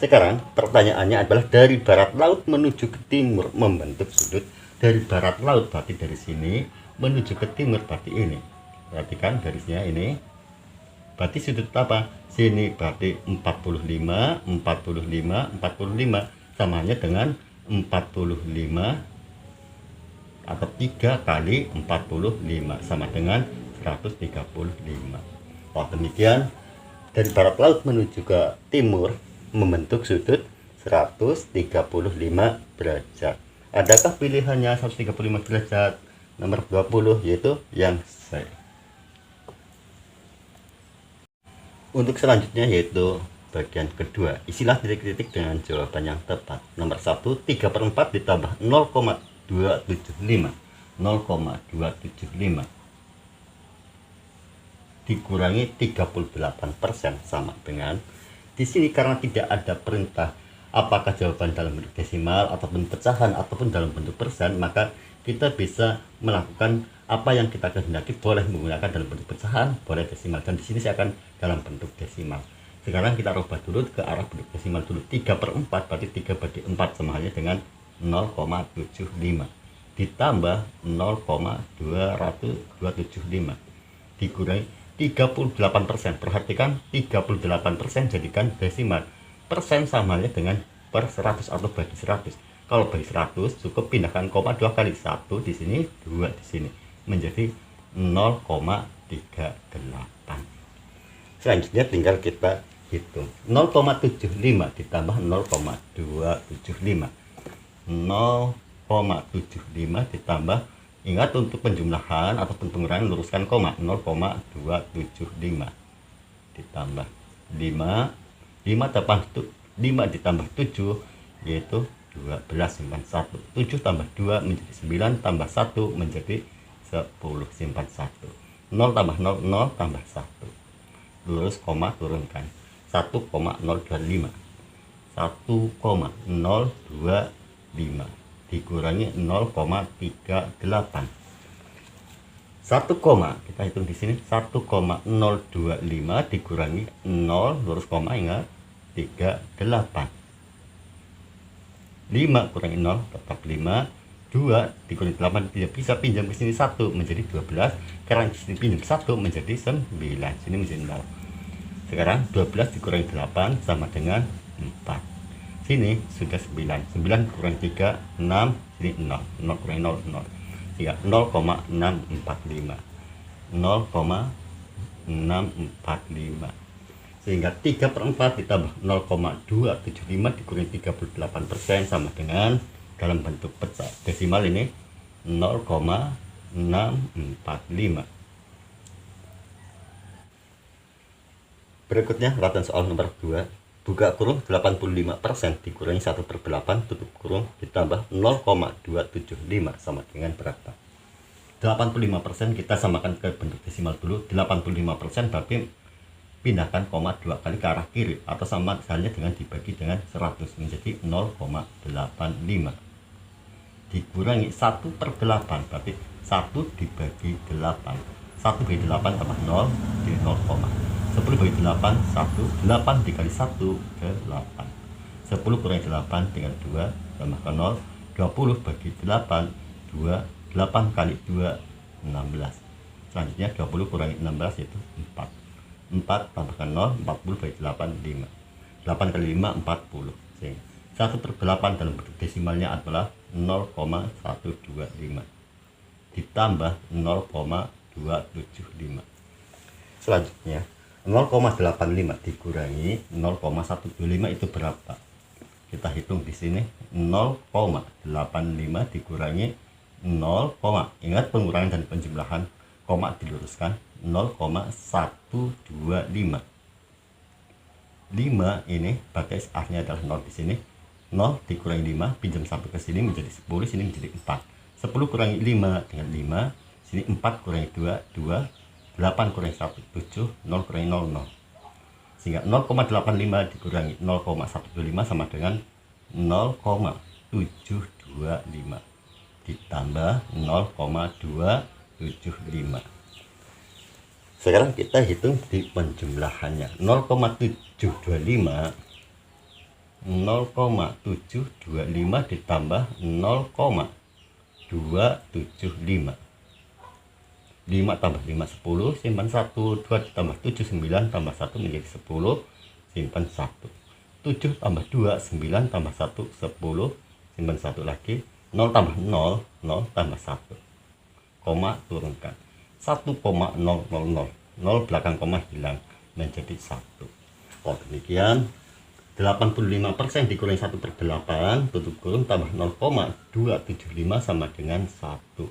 Sekarang pertanyaannya adalah dari barat laut menuju ke timur membentuk sudut. Dari barat laut berarti dari sini menuju ke timur berarti ini. Perhatikan garisnya ini. Berarti sudut apa? Sini berarti 45, 45, 45. Samanya dengan 45 atau 3 kali 45 sama dengan 135. Kalau demikian dari barat laut menuju ke timur membentuk sudut 135 derajat. Adakah pilihannya 135 derajat? Nomor 20 yaitu yang C. Untuk selanjutnya yaitu bagian kedua, isilah titik-titik dengan jawaban yang tepat. Nomor 1, 3/4 ditambah 0,275 dikurangi 38% sama dengan, di sini karena tidak ada perintah apakah jawaban dalam bentuk desimal ataupun pecahan ataupun dalam bentuk persen, maka kita bisa melakukan apa yang kita kehendaki, boleh menggunakan dalam bentuk pecahan, boleh desimal, dan di sini saya akan dalam bentuk desimal. Sekarang kita rubah dulu ke arah bentuk desimal dulu. 3/4 berarti 3/4 sama halnya dengan 0,75 ditambah 0,275 dikurangi 38%. Perhatikan 38% jadikan desimal. Persen sama halnya dengan per 100 atau bagi 100. Kalau bagi 100 cukup pindahkan koma 2 kali, 1 di sini, 2 di sini, menjadi 0,38. Selanjutnya tinggal kita hitung. 0,75 ditambah 0,275. 0,75 ditambah, ingat untuk penjumlahan ataupun pengurangan luruskan koma, 0,275 ditambah 5 ditambah 7 yaitu 12, simpan 1. 7 tambah 2 menjadi 9, tambah 1 menjadi 10, simpan 1. 0 tambah 0, 0 tambah 1. Lurus koma, turunkan 1,025. 1,025 dikurangi 0,38. 1, kita hitung di sini 1,025 dikurangi 0, lurus koma, ingat 38. 5 kurangi 0 tetap 5. 2 dikurangi 8 tidak bisa pinjam ke sini 1 menjadi 12, karena di sini pinjam 1 menjadi 9, sini menjadi 0. Sekarang 12 dikurangi 8 sama dengan 4. Sini sudah 9. 9 kurangi 3 6, sini 0. 0 kurangi 0 0. Sehingga 0,645. 0,645. Sehingga 3/4 ditambah 0,275 dikurangi 38% sama dengan dalam bentuk pecah desimal ini 0,645. Berikutnya latihan soal nomor 2. Buka kurung 85% dikurangi 1/8 tutup kurung ditambah 0,275 sama dengan berapa? 85% kita samakan ke bentuk desimal dulu. 85% tapi pindahkan koma 2 kali ke arah kiri atau sama halnya dengan dibagi dengan 100 menjadi 0,85 dikurangi 1/8 berarti 1 dibagi 8. 1 bagi 8 tambah 0 jadi 0, 10 bagi 8 1, 8 dikali 1 8. 10 kurangi 8 tinggal 2 tambahkan 0. 20 bagi 8 2, 8 kali 2 16. Selanjutnya 20 kurangi 16 yaitu 4. 4 tambahkan 0, 40 bagi 8 5. 8 kali 5 40. Sehingga 1/8 dalam bentuk desimalnya adalah 0,125 ditambah 0,275. Selanjutnya 0,85 dikurangi 0,125 itu berapa? Kita hitung di sini 0,85 dikurangi 0, ingat pengurangan dan penjumlahan, koma diluruskan 0,125. 5 ini bagai A-nya adalah 0 di sini. 0 dikurangi 5 pinjam 1 ke sini menjadi 10, sini menjadi 4. 10 kurangi 5 dengan 5, sini 4 kurangi 2 2, 8 kurangi 1 7, 0 kurangi 0 0. Sehingga 0,85 dikurangi 0,125 sama dengan 0,725 ditambah 0,275. Sekarang kita hitung di penjumlahannya. 0,725 ditambah 0,275. 5 tambah 5 10, simpan 1. 2 tambah 7 9, tambah 1 menjadi 10, simpan 1. 7 tambah 2 9, tambah 1 10, simpan 1 lagi. 0 tambah 0 0 tambah 1, koma turunkan 1,000. 0 belakang koma hilang menjadi 1. Oh demikian 85% dikurangi 1/8 tutup kurung tambah 0,275 sama dengan 1.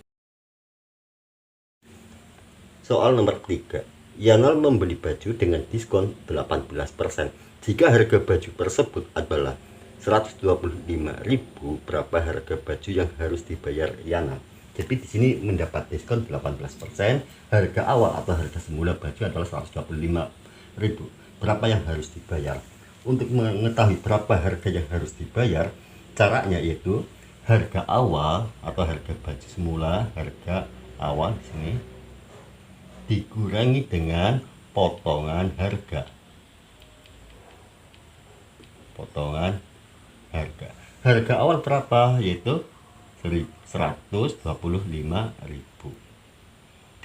Soal nomor 3. Yanal membeli baju dengan diskon 18%. Jika harga baju tersebut adalah 125.000, berapa harga baju yang harus dibayar Yanal? Jadi di sini mendapat diskon 18%. Harga awal atau harga semula baju adalah 125.000. Berapa yang harus dibayar? untuk mengetahui berapa harga yang harus dibayar, caranya yaitu harga awal atau harga baju semula, harga awal di sini dikurangi dengan potongan harga. Potongan harga. Harga awal berapa? Yaitu 125.000.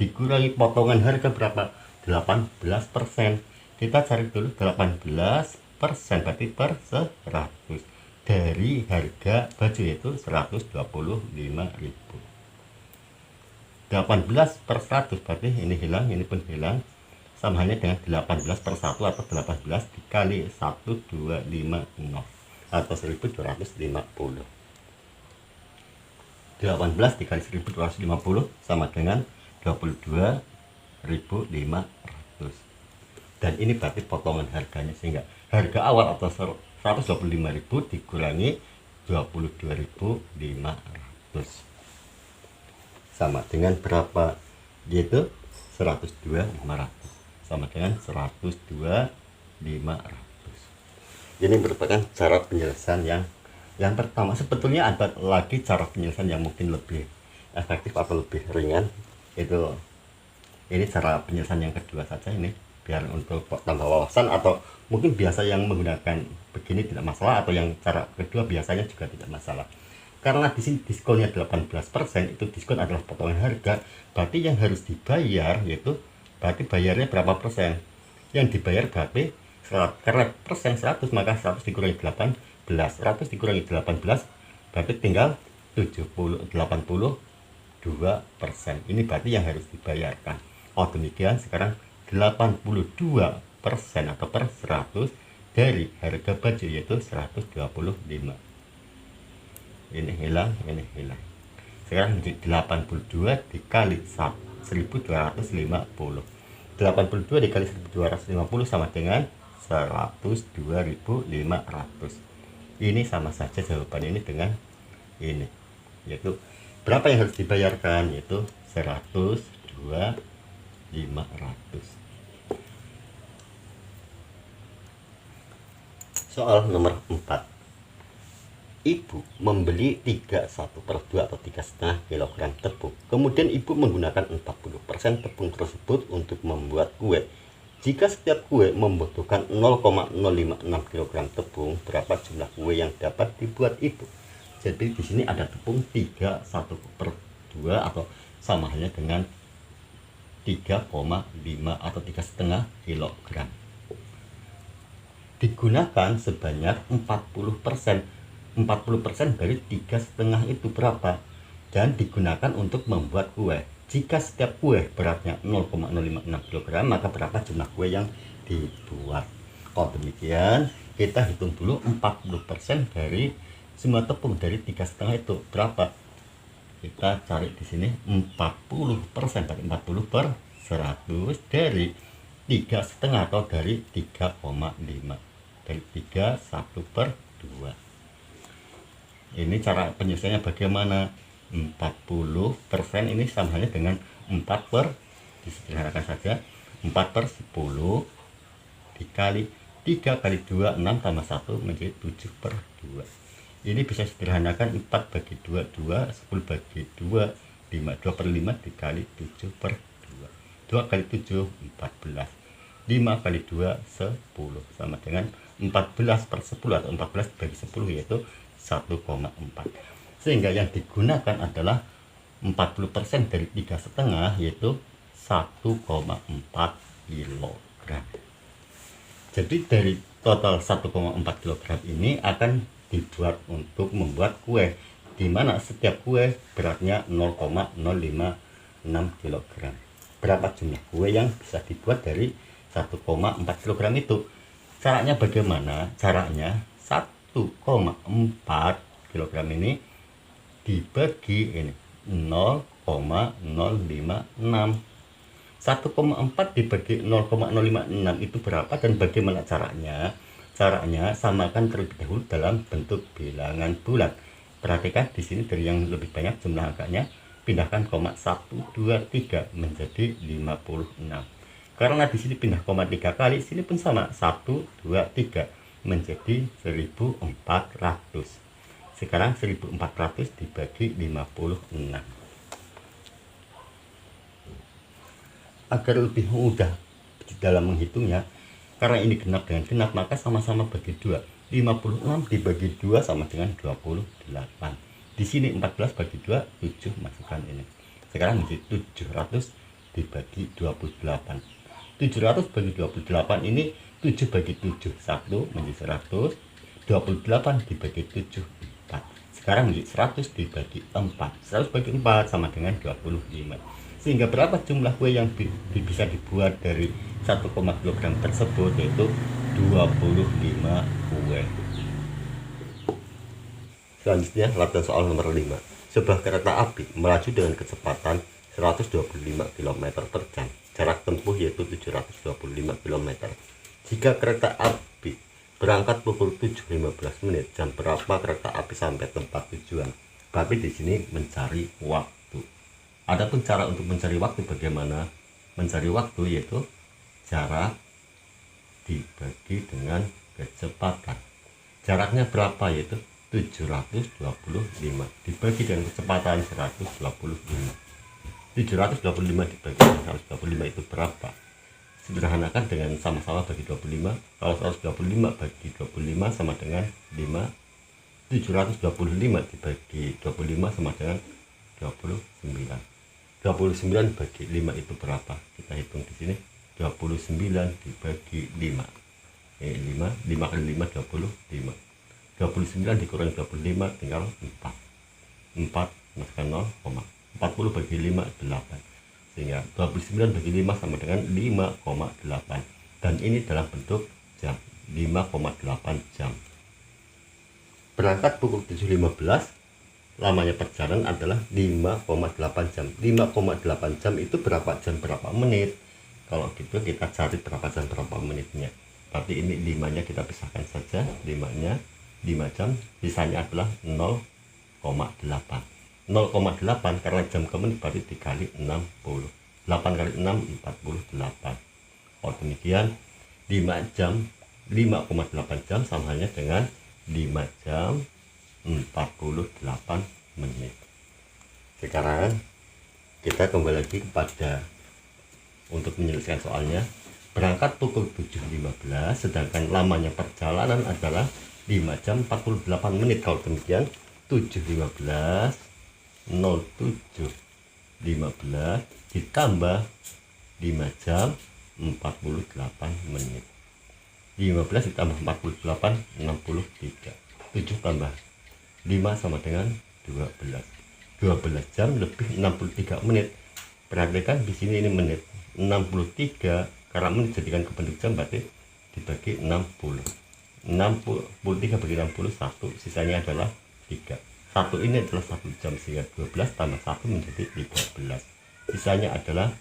Dikurangi potongan harga berapa? 18%. Kita cari dulu 18%, berarti per 100 dari harga baju yaitu 125.000. 18 per 100 berarti ini hilang, ini pun hilang, sama halnya dengan 18 per 1 atau 18 dikali 1250 atau 1250. 18 dikali 1250 sama dengan 22.500. Dan ini berarti potongan harganya, sehingga harga awal atau 125.000 dikurangi 22.500 sama dengan berapa? Yaitu 102.500 sama dengan 102.500. Ini merupakan cara penyelesaian yang pertama. Sebetulnya ada lagi cara penyelesaian yang mungkin lebih efektif atau lebih ringan. Ini cara penyelesaian yang kedua saja, ini biar untuk tambah wawasan, atau mungkin biasa yang menggunakan begini tidak masalah, atau yang cara kedua biasanya juga tidak masalah. Karena di sini diskonnya 18%, itu diskon adalah potongan harga, berarti yang harus dibayar yaitu berarti bayarnya berapa persen? Yang dibayar berarti karena persen 100, maka 100 dikurangi 18, 100 dikurangi 18 berarti tinggal 82%. Ini berarti yang harus dibayarkan. Oh demikian, sekarang 82% atau per 100 dari harga baju yaitu 125. Ini hilang, ini hilang. Sekarang 82 dikali 1250. 82 dikali 1250 sama dengan 102.500. Ini sama saja jawaban ini dengan ini, yaitu berapa yang harus dibayarkan, yaitu 102.500. Soal nomor 4. Ibu membeli 31/2 atau 3,5 kg tepung. Kemudian ibu menggunakan 40% tepung tersebut untuk membuat kue. Jika setiap kue membutuhkan 0,056 kg tepung, berapa jumlah kue yang dapat dibuat ibu? Jadi di sini ada tepung 31/2 atau sama halnya dengan 3,5 atau 3,5 kg. Digunakan sebanyak 40% dari 3,5 itu berapa, dan digunakan untuk membuat kue. Jika setiap kue beratnya 0,056 kg, maka berapa jumlah kue yang dibuat? Oh demikian, kita hitung dulu 40% dari semua tepung dari 3,5 itu berapa. Kita cari di sini 40%, berarti 40 per 100 dari 3,5 atau dari 3,5, dari 3 1 per 2. Ini cara penyelesaiannya bagaimana? 40% ini sama halnya dengan 4 per, disederhanakan saja, 4 per 10 dikali 3 kali 2, 6 tambah 1 menjadi 7 per 2. Ini bisa sederhanakan, 4 bagi 2, 2, 10 bagi 2, 5, 2 per 5 dikali 7 per 2. 2 kali 7, 14. 5 kali 2, 10, sama dengan 14 per 10 atau 14 bagi 10 yaitu 1,4. Sehingga yang digunakan adalah 40% dari 3,5 yaitu 1,4 kg. Jadi dari total 1,4 kg ini akan dibuat untuk membuat kue, di mana setiap kue beratnya 0,056 kg. Berapa jumlah kue yang bisa dibuat dari 1,4 kg itu? Caranya bagaimana? Caranya 1,4 kg ini dibagi ini 0,056. 1,4 dibagi 0,056 itu berapa dan bagaimana caranya? Caranya samakan terlebih dahulu dalam bentuk bilangan bulat. Perhatikan di sini dari yang lebih banyak jumlah angkanya, pindahkan koma 123 menjadi 56. Karena di sini pindah koma 3 kali, sini pun sama 123. menjadi 1400. Sekarang 1400 dibagi 56. Agar lebih mudah di dalam menghitungnya, karena ini genap dengan genap, maka sama-sama bagi 2. 56 dibagi 2 sama dengan 28. Di sini 14 bagi 2, 7, masukkan ini. Sekarang menjadi 700 dibagi 28. 700 bagi 28 ini 7 bagi 7, 1 menjadi 100. 28 dibagi 7, 4. Sekarang menjadi 100 dibagi 4. 100 bagi 4 sama dengan 25. Sehingga berapa jumlah kue yang bisa dibuat dari 1,2 gram tersebut, yaitu 25 kue. Selanjutnya, latihan soal nomor 5. Sebuah kereta api melaju dengan kecepatan 125 km per jam. Jarak tempuh yaitu 725 km. Jika kereta api berangkat pukul 7.15 menit, jam berapa kereta api sampai tempat tujuan? Tapi di sini mencari waktu. Adapun cara untuk mencari waktu bagaimana? Mencari waktu yaitu jarak dibagi dengan kecepatan. Jaraknya berapa? Yaitu 725 dibagi dengan kecepatan 125. 725 dibagi 125 itu berapa? Sederhanakan dengan sama-sama bagi 25. Kalau 125 bagi 25 sama dengan 5. 725 dibagi 25 sama dengan 29. 29 bagi 5 itu berapa? Kita hitung di sini. 29 dibagi 5. 5 kali 5 25. 29 dikurangi 25 tinggal 4. 4 masukkan 0, 40 bagi 5 8. Sehingga 29 bagi 5 sama dengan 5,8. Dan ini dalam bentuk jam, 5,8 jam. Berangkat pukul 7.15, lamanya perjalanan adalah 5,8 jam. 5,8 jam itu berapa jam berapa menit? Kalau gitu kita cari berapa jam berapa menitnya. Tapi ini 5-nya kita pisahkan saja. 5-nya 5 jam, sisanya adalah 0,8. 0,8 karena jam ke menit berarti dikali 60. 8 kali 6 48. Oh demikian 5 jam 5,8 jam sama halnya dengan 5 jam 48 menit. Sekarang kita kembali lagi kepada untuk menyelesaikan soalnya. Berangkat pukul 7.15 sedangkan lamanya perjalanan adalah 5 jam 48 menit. Kalau demikian 7.15 07.15 ditambah 5 jam 48 menit. 15 ditambah 48 63. 7 tambah 5 sama dengan 12. 12 jam lebih 63 menit. Perhatikan di sini ini menit. 63 karena menit jadikan ke bentuk jam berarti dibagi 60. 63 bagi 60 1, sisanya adalah 3. 1 ini adalah 1 jam sehingga 12 tambah 1 menjadi 13. Sisanya adalah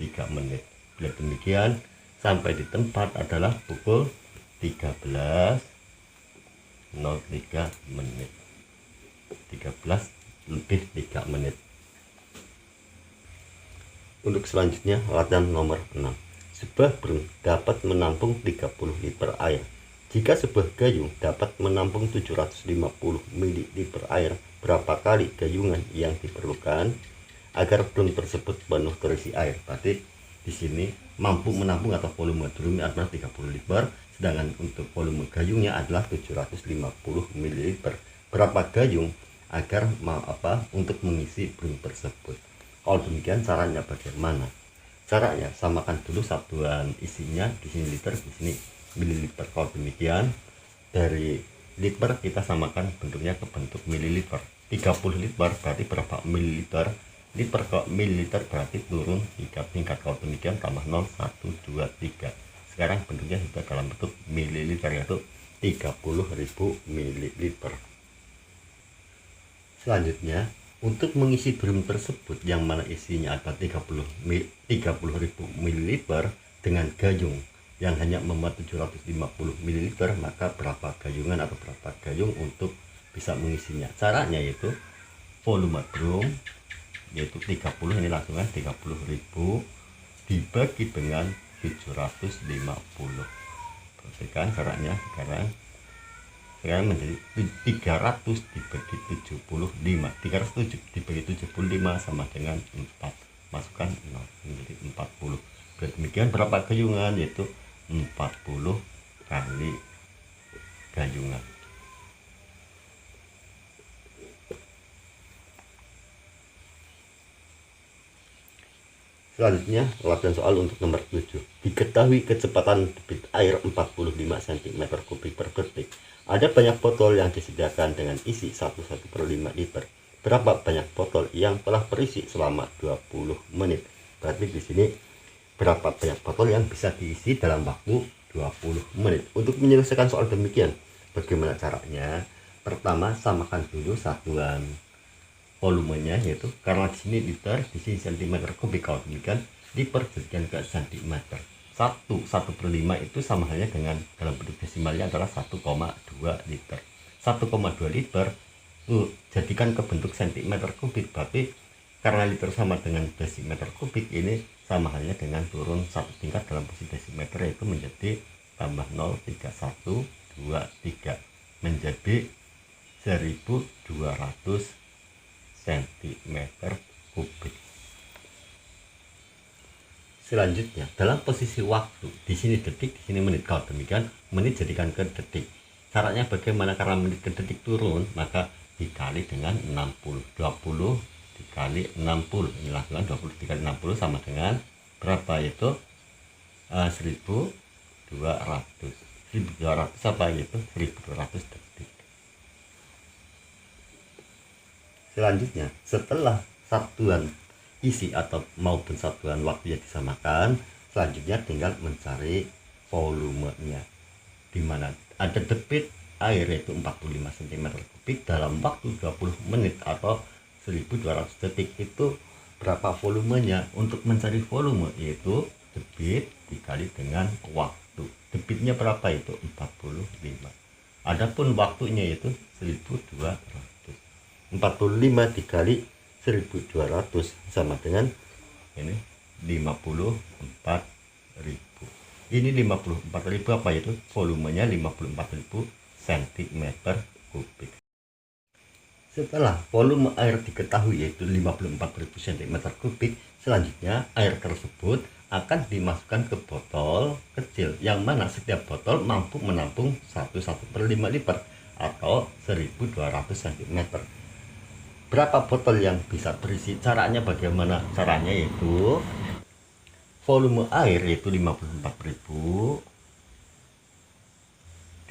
3 menit. Bila demikian sampai di tempat adalah pukul 13.03 menit. 13 lebih 3 menit. Untuk selanjutnya latihan nomor 6. Sebuah drum dapat menampung 30 liter air. Jika sebuah gayung dapat menampung 750 ml air, berapa kali gayungan yang diperlukan agar drum tersebut penuh terisi air? Berarti di sini mampu menampung atau volume drumnya adalah 30 liter, sedangkan untuk volume gayungnya adalah 750 ml. Berapa gayung agar untuk mengisi drum tersebut? Kalau demikian caranya bagaimana? Caranya samakan dulu satuan isinya, di sini liter, di sini mililiter. Kalau demikian dari liter kita samakan bentuknya ke bentuk mililiter. 30 liter berarti berapa mililiter? Liter ke mililiter berarti turun 3 tingkat. Kalau demikian tambah 0 1 2 3. Sekarang bentuknya sudah dalam bentuk mililiter yaitu 30.000 mililiter. Selanjutnya untuk mengisi drum tersebut yang mana isinya ada 30.000 ml dengan gayung yang hanya memuat 750 ml, maka berapa gayungan atau berapa gayung untuk bisa mengisinya? Caranya yaitu volume drum yaitu 30, ini langsung kan 30.000 dibagi dengan 750. perhatikan caranya sekarang menjadi 300 dibagi 75. 307 dibagi 75 sama dengan 4, masukkan 0 menjadi 40. Demikian berapa gayungan, yaitu 40 kali gayungan. Selanjutnya, latihan soal untuk nomor 7. Diketahui kecepatan debit air 45 cm3 per detik. Ada banyak botol yang disediakan dengan isi 1,5 liter. Berapa banyak botol yang telah berisi selama 20 menit? Berarti di sini berapa banyak botol yang bisa diisi dalam waktu 20 menit. Untuk menyelesaikan soal demikian, bagaimana caranya? Pertama, samakan dulu satuan volumenya, yaitu karena di sini liter, di sini cm3, kalau demikian diperjadikan ke cm. 1/5 itu sama halnya dengan dalam bentuk desimalnya adalah 1,2 liter. 1,2 liter jadikan ke bentuk cm3, berarti karena liter sama dengan desimeter kubik, ini sama halnya dengan turun satu tingkat dalam posisi desimeter, yaitu menjadi tambah 0,3123 menjadi 1200 cm3. Selanjutnya, dalam posisi waktu, di sini detik, di sini menit. Kalau demikian, menit jadikan ke detik. Caranya bagaimana? Karena menit ke detik turun, maka dikali dengan 60. 20 dikali 60. Ini lakukan 20 dikali 60 sama dengan berapa? Itu 1200. 1200 apa itu? 1200 detik. Selanjutnya, setelah satuan isi atau maupun satuan waktu yang disamakan, selanjutnya tinggal mencari volumenya, di mana ada debit air yaitu 45 cm3 dalam waktu 20 menit atau 1200 detik. Itu berapa volumenya? Untuk mencari volume, yaitu debit dikali dengan waktu. Debitnya berapa? Itu 45. Adapun waktunya yaitu 1200. 45 dikali 1200 sama dengan ini 54.000. Ini 54.000 apa itu? Volumenya 54.000 cm3. Setelah volume air diketahui yaitu 54.000 cm3, selanjutnya air tersebut akan dimasukkan ke botol kecil, yang mana setiap botol mampu menampung 1/1/5 liter atau 1200 cm. Berapa botol yang bisa berisi? Caranya bagaimana? Caranya yaitu volume air yaitu 54.000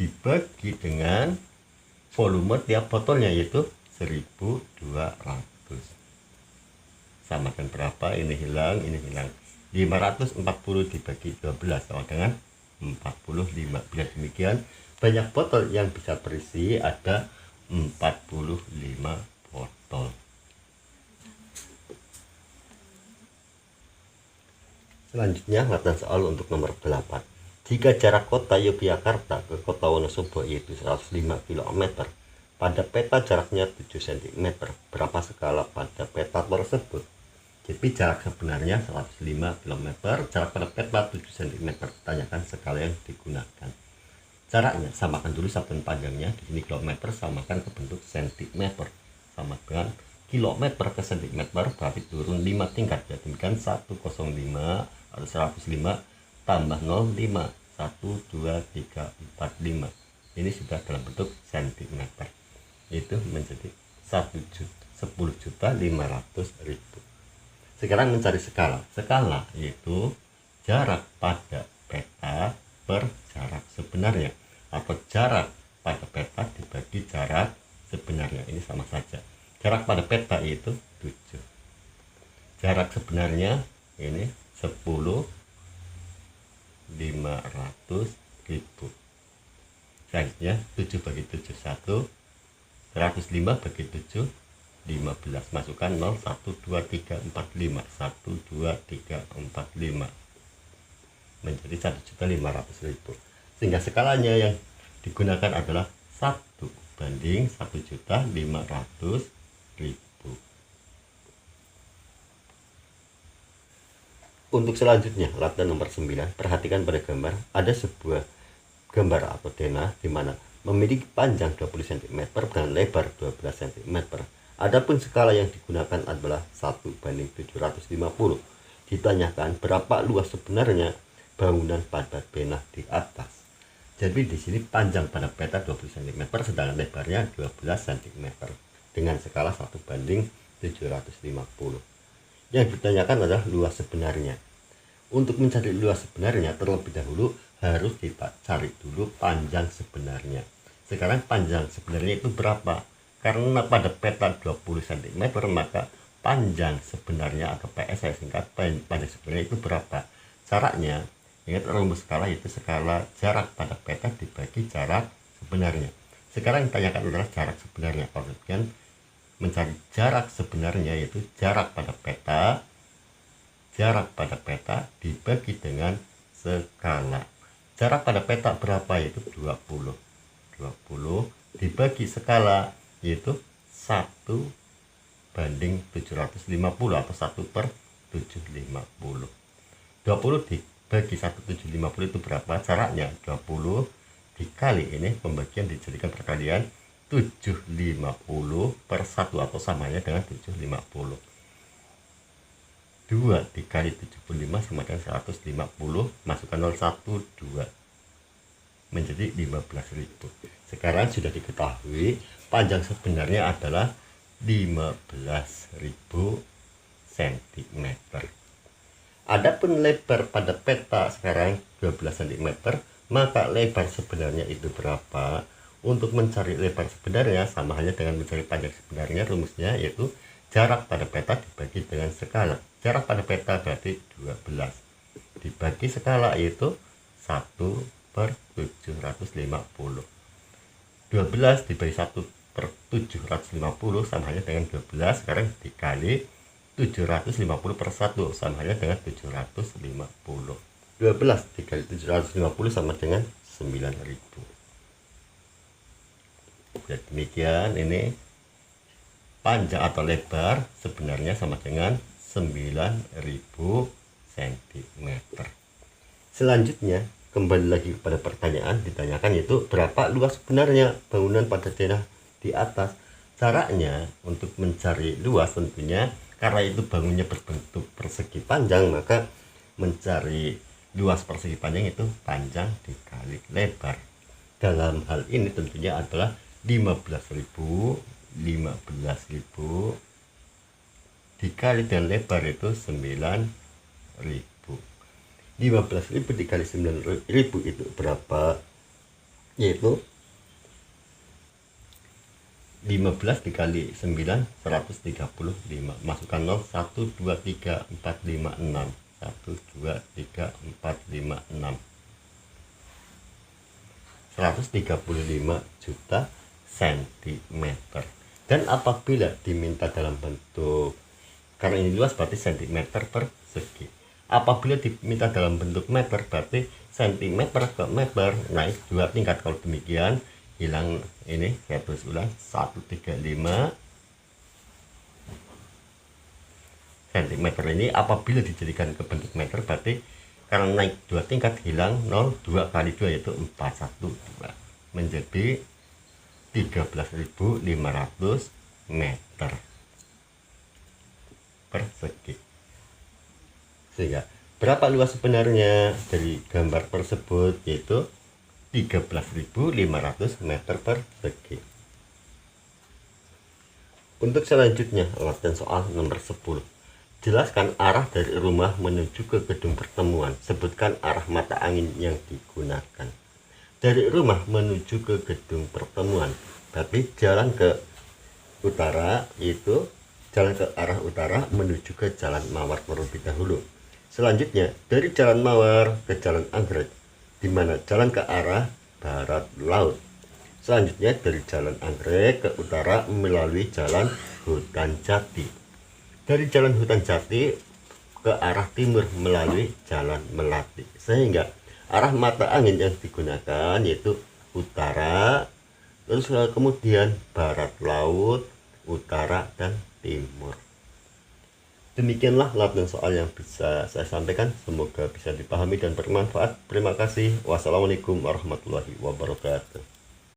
dibagi dengan volume tiap botolnya yaitu 1200. Samakan berapa? Ini hilang, ini hilang. 540 dibagi 12 sama dengan 45. Bila demikian, banyak botol yang bisa berisi ada 45 botol. Selanjutnya, latihan soal untuk nomor 8. Jika jarak kota Yogyakarta ke kota Wonosobo yaitu 105 km, pada peta jaraknya 7 cm, berapa skala pada peta tersebut? Jadi jarak sebenarnya 105 km, jarak pada peta 7 cm. Tanyakan skala yang digunakan. Caranya, samakan dulu satuan panjangnya, di sini kilometer, samakan ke bentuk cm, sama dengan kilometer ke cm, berarti turun 5 tingkat, ya. Demikian 105 atau 105 tambah 05, 1 2 3 4 5. Ini sudah dalam bentuk cm. Itu menjadi 10.500.000. Sekarang mencari skala. Skala yaitu jarak pada peta per jarak sebenarnya, atau jarak pada peta dibagi jarak sebenarnya. Ini sama saja. Jarak pada peta itu 7. Jarak sebenarnya ini 10.500.000. Selanjutnya 7 bagi 7 1. 105 bagi 7 15. Masukkan 0 1 2 3 4 5. 1 2 3 4 5 menjadi 1.500.000. Sehingga skalanya yang digunakan adalah 1/1.500.000. Untuk selanjutnya, latihan nomor 9. Perhatikan pada gambar, ada sebuah gambar atau denah di mana memiliki panjang 20 cm dan lebar 12 cm. Adapun skala yang digunakan adalah 1:750. Ditanyakan berapa luas sebenarnya bangunan pada denah di atas. Jadi di sini panjang pada peta 20 cm sedangkan lebarnya 12 cm dengan skala 1:750. Yang ditanyakan adalah luas sebenarnya. Untuk mencari luas sebenarnya terlebih dahulu harus kita cari dulu panjang sebenarnya. Sekarang panjang sebenarnya itu berapa? Karena pada peta 20 cm maka panjang sebenarnya atau PS saya singkat, panjang sebenarnya itu berapa? Caranya, ingat rumus skala itu skala jarak pada peta dibagi jarak sebenarnya. Sekarang yang ditanyakan adalah jarak sebenarnya. Kemudian mencari jarak sebenarnya yaitu jarak pada peta dibagi dengan skala. Jarak pada peta berapa? Yaitu 20 dibagi skala yaitu 1:750 atau 1/750. 20 dibagi 1/750 itu berapa? Caranya 20 dikali ini, pembagian dijadikan perkalian 750/1 atau samanya dengan 750. 2 dikali 75 sama dengan 150, masukkan 0, 1, 2 menjadi 15.000. Sekarang sudah diketahui panjang sebenarnya adalah 15.000 cm. Adapun lebar pada peta sekarang 12 cm, maka lebar sebenarnya itu berapa? Untuk mencari lebar sebenarnya sama halnya dengan mencari panjang sebenarnya, rumusnya yaitu jarak pada peta dibagi dengan skala. Jarak pada peta berarti 12 dibagi skala yaitu 1/750. 12 dibagi 1/750 sama halnya dengan 12. Sekarang dikali 750/1 sama halnya dengan 750. 12 dikali 750 sama dengan 9.000. Jadi demikian, ini panjang atau lebar sebenarnya sama dengan 9.000 cm. Selanjutnya kembali lagi kepada pertanyaan ditanyakan, yaitu berapa luas sebenarnya bangunan pada denah di atas. Caranya untuk mencari luas tentunya karena itu bangunnya berbentuk persegi panjang, maka mencari luas persegi panjang itu panjang dikali lebar. Dalam hal ini tentunya adalah 15.000 dikali dengan lebar itu 9.000. 15.000 dikali 9.000 itu berapa? Yaitu 15 dikali 9 135. Masukkan 0, 1, 2, 3, 4, 5, 6. 1, 2, 3, 4, 5, 6. 135 juta cm. Dan apabila diminta dalam bentuk, karena ini luas berarti cm persegi. Apabila diminta dalam bentuk meter berarti cm ke meter naik 2 tingkat. Kalau demikian hilang ini, saya tulis ulang, 135 cm ini apabila dijadikan ke bentuk meter berarti karena naik 2 tingkat hilang 0, 2 kali 2 yaitu 412 menjadi 13.500 meter persegi. Sehingga berapa luas sebenarnya dari gambar tersebut? Yaitu 13.500 meter persegi. Untuk selanjutnya latihan soal nomor 10. Jelaskan arah dari rumah menuju ke gedung pertemuan. Sebutkan arah mata angin yang digunakan. Dari rumah menuju ke gedung pertemuan berarti jalan ke utara, yaitu jalan ke arah utara menuju ke Jalan Mawar terlebih dahulu. Selanjutnya dari Jalan Mawar ke Jalan Anggrek, di mana jalan ke arah barat laut. Selanjutnya dari Jalan Anggrek ke utara melalui Jalan Hutan Jati. Dari Jalan Hutan Jati ke arah timur melalui Jalan Melati. Sehingga arah mata angin yang digunakan yaitu utara, terus kemudian barat laut, utara, dan timur. Demikianlah latihan soal yang bisa saya sampaikan. Semoga bisa dipahami dan bermanfaat. Terima kasih. Wassalamualaikum warahmatullahi wabarakatuh.